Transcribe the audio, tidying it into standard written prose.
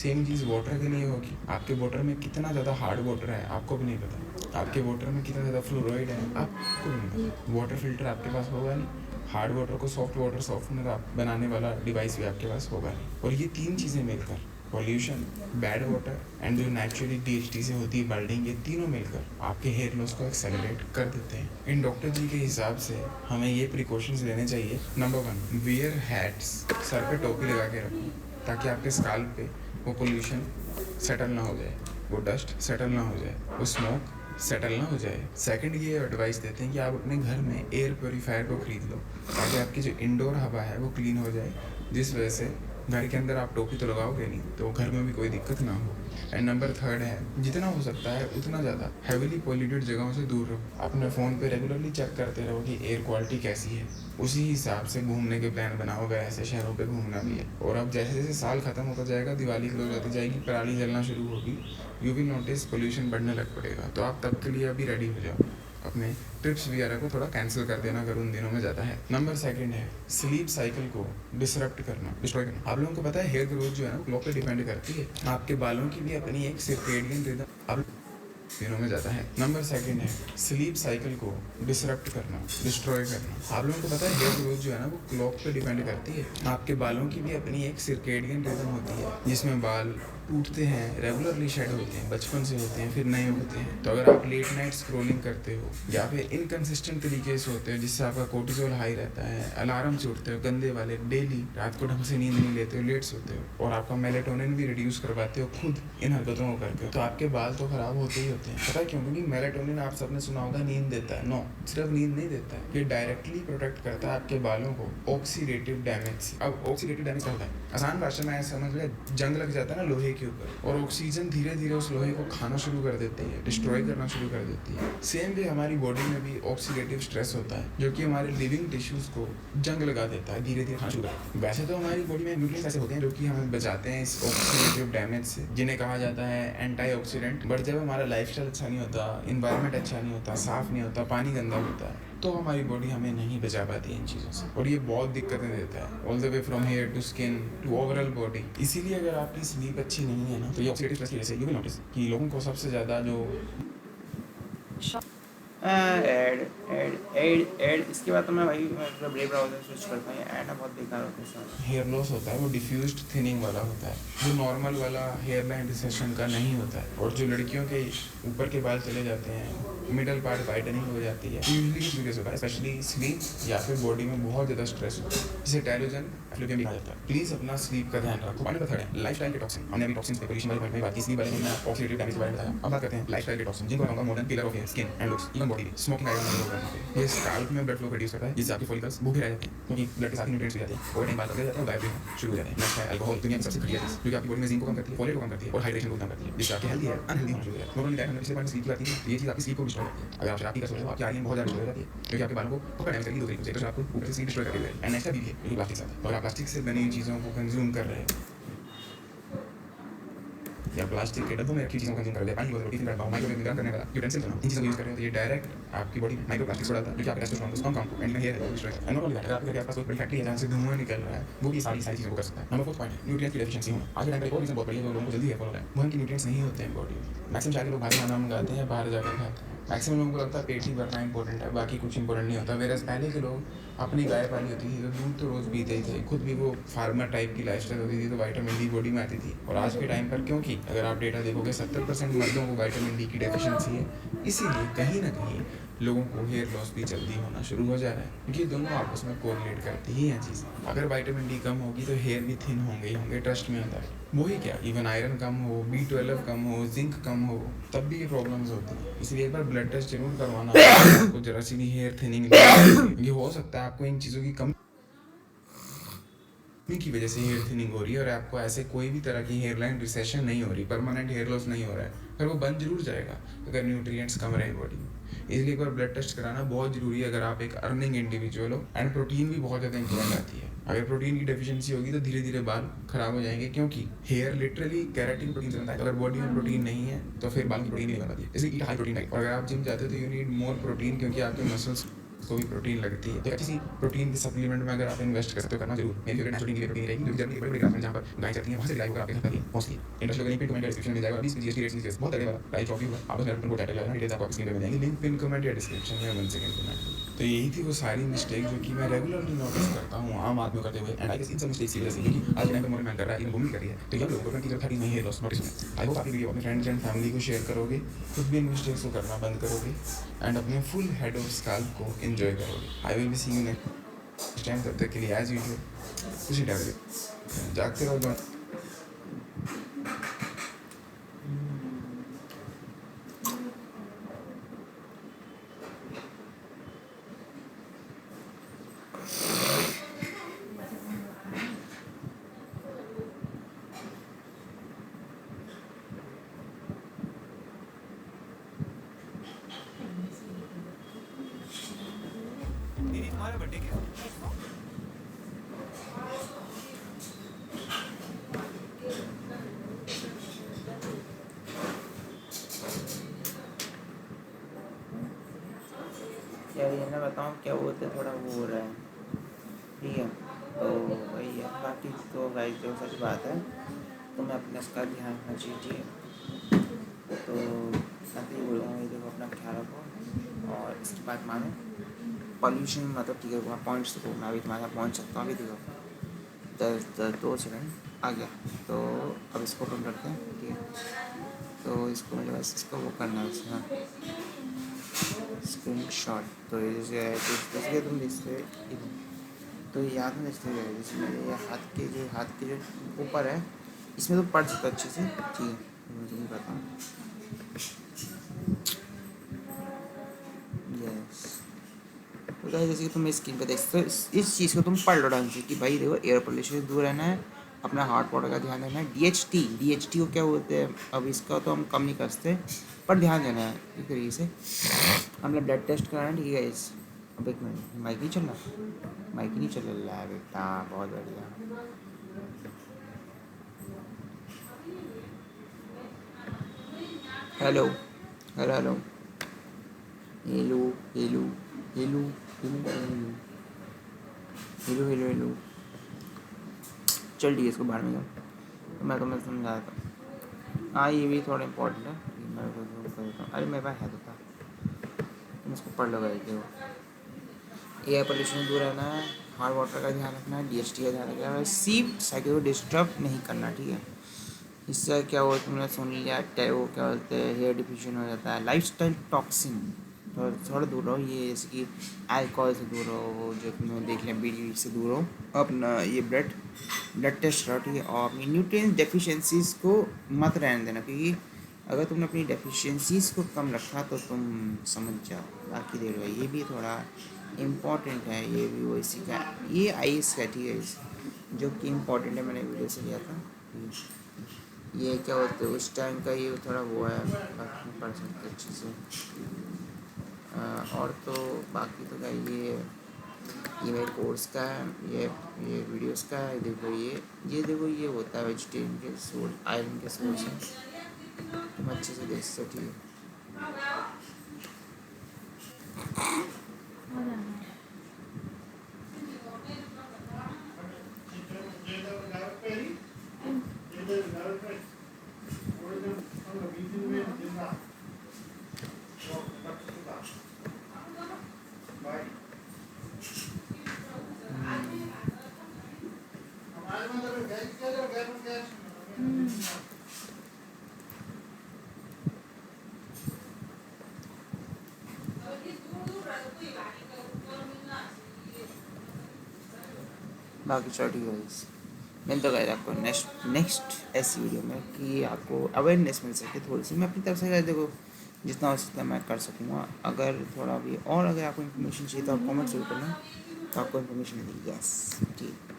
Same चीज़ water के लिए होगी। आपके वाटर में कितना ज़्यादा हार्ड वाटर है आपको भी नहीं पता, आपके वाटर में कितना ज़्यादा फ्लोराइड है आपको भी नहीं पता। वाटर फिल्टर आपके पास होगा नहीं, हार्ड वाटर को सॉफ्ट वाटर सॉफ्टनर आप बनाने वाला डिवाइस भी आपके पास होगा नहीं। और ये तीन चीज़ें मिलकर, पॉल्यूशन, बैड वाटर एंड जो नेचुरली DHT से होती है बाल्डिंग, ये तीनों मिलकर आपके हेयर लॉस को एक्सेलरेट कर देते हैं। इन डॉक्टर जी के हिसाब से हमें ये प्रिकॉशंस लेने चाहिए। नंबर 1, वियर हैट्स, सर पे टोपी लगा के रखो ताकि आपके स्काल्प पे वो पोल्यूशन सेटल ना हो जाए, वो डस्ट सेटल ना हो जाए, वो स्मोक सेटल ना हो जाए। सेकंड, ये एडवाइस देते हैं कि आप अपने घर में एयर प्योरीफायर को खरीद लो ताकि आपकी जो इंडोर हवा है वो क्लीन हो जाए, जिस वजह से घर के अंदर आप टोपी तो लगाओगे नहीं तो घर में भी कोई दिक्कत ना हो। एंड नंबर 3 है, जितना हो सकता है उतना ज़्यादा हैविली पॉल्यूटेड जगहों से दूर रहो। अपने फ़ोन पे रेगुलरली चेक करते रहो कि एयर क्वालिटी कैसी है, उसी हिसाब से घूमने के प्लान बनाओ। अगर ऐसे शहरों पे घूमना भी है। और अब जैसे जैसे साल ख़त्म होता जाएगा, दिवाली क्लोज होती जाएगी, पराली जलना शुरू होगी, यू विल नोटिस पोल्यूशन बढ़ने लग पड़ेगा। तो आप तब के लिए अभी रेडी हो जाओ, अपने ट्रिप्स वगैरह को थोड़ा कैंसिल कर देना अगर उन दिनों में ज़्यादा है। नंबर 2 है स्लीप साइकिल को डिस्टर्ब करना, डिस्ट्रॉय करना। आप लोगों को पता है हेयर ग्रोथ जो है ना क्लॉक पे डिपेंड करती है। आपके बालों की भी अपनी एक सर्केडियन रिदम आप दिनों में जाता है। नंबर 2 है स्लीप साइकिल को डिस्टर्ब करना, डिस्ट्रॉय करना। आप लोगों को पता है हेयर ग्रोथ जो है ना वो क्लॉक पे डिपेंड करती है। आपके बालों की भी अपनी एक सर्केडियन रिदम होती है जिसमें बाल टूटते हैं, रेगुलरली शेड होते हैं, बचपन से होते हैं, फिर नए होते हैं। तो अगर आप लेट नाइट स्क्रोलिंग करते हो या फिर इनकन्सिस्टेंट तरीके से होते हो जिससे आपका कोर्टिसोल हाई रहता है, अलार्म से उठते हो गंदे वाले, डेली रात को ढंग से नींद नहीं लेते हो, लेट सोते हो और आपका मेलेटोनिन भी रिड्यूस करवाते हो खुद इन हरकतों को करके, तो आपके बाल तो खराब होते ही होते हैं। पता है क्यों? क्योंकि मेलेटोनिन आप सबने सुना होगा नींद देता है। नो, सिर्फ नींद नहीं देता है, ये डायरेक्टली प्रोटेक्ट करता है आपके बालों को ऑक्सीडेटिव डैमेज से। अब ऑक्सीडेटिव डैमेज क्या होता है? आसान भाषा में ऐसा समझ ले, जंग लग जाता है ना लोहे के ऊपर और ऑक्सीजन धीरे धीरे उस लोहे को खाना शुरू कर देती है, डिस्ट्रॉय करना शुरू कर देती है। सेम वे हमारी बॉडी में भी ऑक्सीडेटिव स्ट्रेस होता है जो कि हमारे लिविंग टिश्यूज को जंग लगा देता है, धीरे धीरे खाना शुरू करता है। वैसे तो हमारी बॉडी में न्यूट्रिएंट्स ऐसे होते हैं जो कि हमें बचाते हैं इस ऑक्सीडेटिव डैमेज से, जिन्हें कहा जाता है एंटीऑक्सीडेंट। बट जब हमारा लाइफस्टाइल अच्छा नहीं होता, इन्वायरमेंट अच्छा नहीं होता, साफ नहीं होता, पानी गंदा होता है, तो हमारी बॉडी हमें नहीं बचा पाती इन चीज़ों से और ये बहुत दिक्कतें देता है all the way from hair to skin to overall body. इसीलिए अगर आपकी स्लीप अच्छी नहीं है ना तो ये ऑक्सीडेटिव स्ट्रेस की वजह से यू विल नोटिस कि लोगों को सबसे ज़्यादा जो ऐड ऐड ऐड ऐड इसके बाद तो मैं भाई ब्रेव ब्राउजर स्विच करता हूँ। ऐड ना बहुत बेकार होता है सर। हेयर लॉस होता है वो डिफ्यूज्ड थिनिंग वाला होता है, जो नॉर्मल वाला हेयर लाइन रिसेशन का नहीं होता है। और जो लड़कियों के ऊपर के बाल चले जाते हैं, मिडल पार्ट वाइटनिंग हो जाती है, यूजली किस वजह से होता है? स्पेशली स्लीप या फिर बॉडी में बहुत ज़्यादा स्ट्रेस होता है, जिसे टेलोजन एफ्लुवियम भी कहा जाता है। प्लीज़ अपना स्लीप का ध्यान रखो। और नंबर 3 है लाइफस्टाइल के टॉक्सिन। हमने अभी टॉक्सिन पे पोल्यूशन वाले पॉइंट में बात की, स्लीप वाले में ऑक्सीडेटिव डैमेज के बारे में बताया। अब बात करते हैं लाइफस्टाइल के टॉक्सिन, जिनको कहूँगा modern killer of hair, skin and looks, even body. Smoking item नहीं होगा, ये स्काल्प में ब्लड फ्लो रिड्यूस करता है जिससे आपके फॉलिकल्स भूखे रह जाते हैं क्योंकि ब्लड के साथ न्यूट्रिएंट्स भी जाते हैं और टाइम बाद लग जाते हैं और गायब भी शुरू हो जाते हैं। नेक्स्ट है अल्कोहल, दुनिया की सबसे घटिया चीज़ जो कि आपकी बॉडी में जिंक को कम करती है, फोलेट को कम करती है और हाइड्रेशन को कम करती है, जिससे आपकी हेल्दी है अनहेल्दी होना शुरू हो जाता है। नॉर्मली डाइट हमने पिछले पॉइंट में स्लीप की बात की, ये चीज़ आपकी स्लीप को डिस्ट्रॉय करती है। अगर आप शराब का सोच रहे हो, आपकी आर्यन बहुत ज़्यादा डिस्ट्रॉय हो जाती है क्योंकि आपके बालों को पकड़ डैमेज करेगी दो तरीके से, तो आपको ऊपर से स्लीप डिस्ट्रॉय करती है। एंड नेक्स्ट है बीवी, क्योंकि प्लास्टिक से और आप प्लास्टिक से बनी हुई चीज़ों को कंज्यूम कर रहे हैं या प्लास्टिक के डब्बों में रखी चीज़ों को कंज्यूम कर रहे हैं, पानी बोतल, टिफिन का डब्बा, माइक्रोवेव में गर्म करने वाला यूटेंसिल, इन चीज़ों को यूज़ कर रहे हो तो ये डायरेक्ट आपकी बॉडी में माइक्रोप्लास्टिक छोड़ता है जो कि आपके टेस्टोस्टेरोन को कम काम एंड में हेयर है डिस्ट्रॉय करता है। नॉट ओनली दैट, अगर आपके आसपास कोई बड़ी फैक्ट्री है जहाँ से धुआं निकल रहा है, वो भी सारी चीज़ों को कर सकता है। नंबर 4 पॉइंट है न्यूट्रिएंट्स की डेफिशिएंसी होना। आज के टाइम पे एक और रीजन बहुत बड़ी है जो लोगों को जल्दी हेयर फॉल हो रहा है, वो है कि न्यूट्रिएंट्स नहीं होते हैं बॉडी में। मैक्सिमम चाहे लोग बाहर खाना मंगाते हैं, बाहर जाकर खाते हैं। मैक्सिमम लोगों को लगता है पेट ही भरना इंपॉर्टेंट है, बाकी कुछ इंपॉर्टेंट नहीं होता। वेरस पहले के लोग अपनी गाय पाली होती थी तो दूध तो रोज़ पीते ही थे, खुद भी वो फार्मर टाइप की लाइफस्टाइल होती थी तो विटामिन डी बॉडी में आती थी। और आज के टाइम पर क्योंकि अगर आप डेटा देखोगे 70% मर्दों को विटामिन डी की डेफिशिएंसी है, इसीलिए कहीं ना कहीं लोगों को हेयर लॉस भी जल्दी होना शुरू हो जा रहा है क्योंकि दोनों आपस में कोरिलेट करती ही हैं चीज़। अगर विटामिन डी कम होगी तो हेयर भी थिन होंगे ही होंगे, ट्रस्ट में होता है। वही क्या, इवन आयरन कम हो, B12 कम हो, जिंक कम हो, तब भी ये प्रॉब्लम्स होती हैं। इसलिए एक बार ब्लड टेस्ट जरूर करवाना आपको जरा सी भी हेयर थिनिंग, ये हो सकता है आपको इन चीज़ों की कमी की वजह से हेयर थिनिंग हो रही है और आपको ऐसे कोई भी तरह की हेयर लाइन रिसेशन नहीं हो रही, परमानेंट हेयर लॉस नहीं हो रहा है, पर वो बंद जरूर जाएगा अगर न्यूट्रिएंट्स कम रहे बॉडी में। इसलिए एक बार ब्लड टेस्ट कराना बहुत जरूरी है अगर आप एक अर्निंग इंडिविजुअल हो। एंड प्रोटीन भी बहुत ज़्यादा इंपॉर्टेंट आती है। अगर प्रोटीन की डेफिशिएंसी होगी तो धीरे धीरे बाल खराब हो जाएंगे क्योंकि हेयर लिटरली केराटिन प्रोटीन से बनता है। अगर बॉडी में प्रोटीन नहीं है तो फिर बाल की प्रोटीन नहीं बनती है। इसलिए ईट हाई प्रोटीन डाइट। और अगर आप जिम जाते हो तो यू नीड मोर प्रोटीन क्योंकि आपके मसल्स उसको भी प्रोटीन लगती है, तो अच्छी सी प्रोटीन की सप्लीमेंट में अगर आप इन्वेस्ट कर सकते हो करना जरूर। मेरी फेवरेट नेचुरल की प्रोटीन रहेगी, जो जर्मनी के बड़े बड़े ग्रास जहाँ पर गाय चलती है वहाँ से लाइव होकर आपके घर तक ये पहुँचती है। Industrial link pin comment description में मिल जाएगा। अभी इसकी जीएसटी रेट्स बहुत तगड़े वाला प्राइस ड्रॉप भी हुआ, आप मेरे को टाइटल लगाना, डिटेल्स आपको स्क्रीन पे मिल जाएंगे, लिंक पिन कमेंट या डिस्क्रिप्शन में 1 सेकंड कमेंट। तो यही थी वो सारी मिस्टेक जो कि मैं रेगुलरली नोटिस करता हूँ आम आदमी करते हुए, एंड आई गेस इन सब मिस्टेक्स की वजह से, क्योंकि आज के टाइम पे मोर मैन कर रहा है, इन वुमन कर रही है, तो ये लोगों को 20-30 नहीं है लॉस नोटिस में। आई होप आपकी वीडियो अपने फ्रेंड्स एंड फैमिली को शेयर करोगे, खुद भी इन मिस्टेक्स को करना बंद करोगे एंड अपने फुल हेड ऑफ स्कैल्प को एंजॉय करोगे। I will be seeing you next time, तब तक के लिए एज यूजुअल उसी टाइम पे जागते रहो। तुम्हारा बर्थडे क्या यार ये ना बताऊँ क्या बोलते, थोड़ा वो हो रहा है, ठीक है। तो वही है, बाकी तो भाई जो सच बात है, तो मैं अपने इसका ध्यान रखना चाहिए। तो मैं तो ये बोलूँगा, ये देखो अपना ख्याल रखो, और इसकी बात माने, पॉल्यूशन मतलब ठीक है, वहाँ पहुँच सको, मैं अभी तुम्हारे यहाँ पहुँच सकता हूँ, अभी देखो 2 सेकंड आ गया। तो अब इसको ओपन करते हैं, ठीक है। तो इसको मुझे बस इसको वो करना है, हाँ, स्क्रीन शॉट। तो ये जैसे तुम देखते, तो ये याद में देखते हुए जैसे मेरे ये हाथ के जो ऊपर है, इसमें तो पढ़ सकता अच्छे से, ठीक है। मैं तुम्हें बताऊँ, यस। तो गाइस जैसे कि तुम स्क्रीन पे देख सकते हो, इस चीज़ को तुम पढ़ लो ढंग से कि भाई देखो एयर पोल्यूशन से दूर रहना है, अपना हार्ट वाटर का ध्यान देना है। डीएचटी को क्या बोलते हैं, अब इसका तो हम कम नहीं कर सकते, पर ध्यान देना है एक तरीके से। हमने ब्लड टेस्ट कराना है, ठीक है गाइस। अब एक मिनट, माइक नहीं चल रहा, माइक नहीं चल रहा है बेटा, बहुत बढ़िया। Hello hello hello hello hello hello hello hello hello hello. चल ठीक है, इसको बाहर में जाओ, तो मैं तुम्हें समझा था। हाँ ये भी थोड़ा इम्पोर्टेंट है, मैं अरे मेरे पास है तो था, तुम इसको पढ़ लो। देखो एयर पोल्यूशन दूर रहना है, हार्ड वाटर का ध्यान रखना है, डीएचटी का ध्यान रखना है, सीप साइकिल को डिस्टर्ब नहीं करना, ठीक है। इससे क्या हो, तुमने सुन लिया, वो क्या बोलते हैं, हेयर डिफ्यूजन हो जाता है, लाइफस्टाइल टॉक्सिन थोड़ा दूर रहो, ये जैसे कि अल्कोहल से दूर रहो, जो तुमने देख लिया बीड़ी से दूर रहो, अपना ये ब्लड टेस्ट करो, ठीक है। और अपनी न्यूट्रिएंट डेफिशिएंसीज को मत रहने देना, क्योंकि अगर तुमने अपनी डेफिशिएंसीज को कम रखा तो तुम समझ जाओ, बाकी देख लो। ये भी थोड़ा इम्पॉर्टेंट है, ये भी वो इसी का, ये आइस का, ठीक है, जो कि इम्पॉर्टेंट है, मैंने वीडियो से लिया था। ये क्या होता है उस टाइम का, ये थोड़ा वो है, बाकी पढ़ सकते अच्छे से। और तो बाकी तो क्या, ये मेरे कोर्स का है, ये वीडियोस का है। देखो ये देखो, ये होता है वेजिटेरियन के सोर्स, आयरन के सोर्स है, तुम अच्छे से देख सकते हो। बाकी चलो ठीक है, मिलते गए आपको नेक्स्ट ऐसी वीडियो में, कि आपको अवेयरनेस मिल सके थोड़ी सी। मैं अपनी तरफ से देखो जितना हो सकता है मैं कर सकूँगा, अगर थोड़ा भी, और अगर आपको इन्फॉर्मेशन चाहिए तो आप कमेंट जरूर करना, तो आपको इन्फॉर्मेशन मिलेगी। यस ठीक।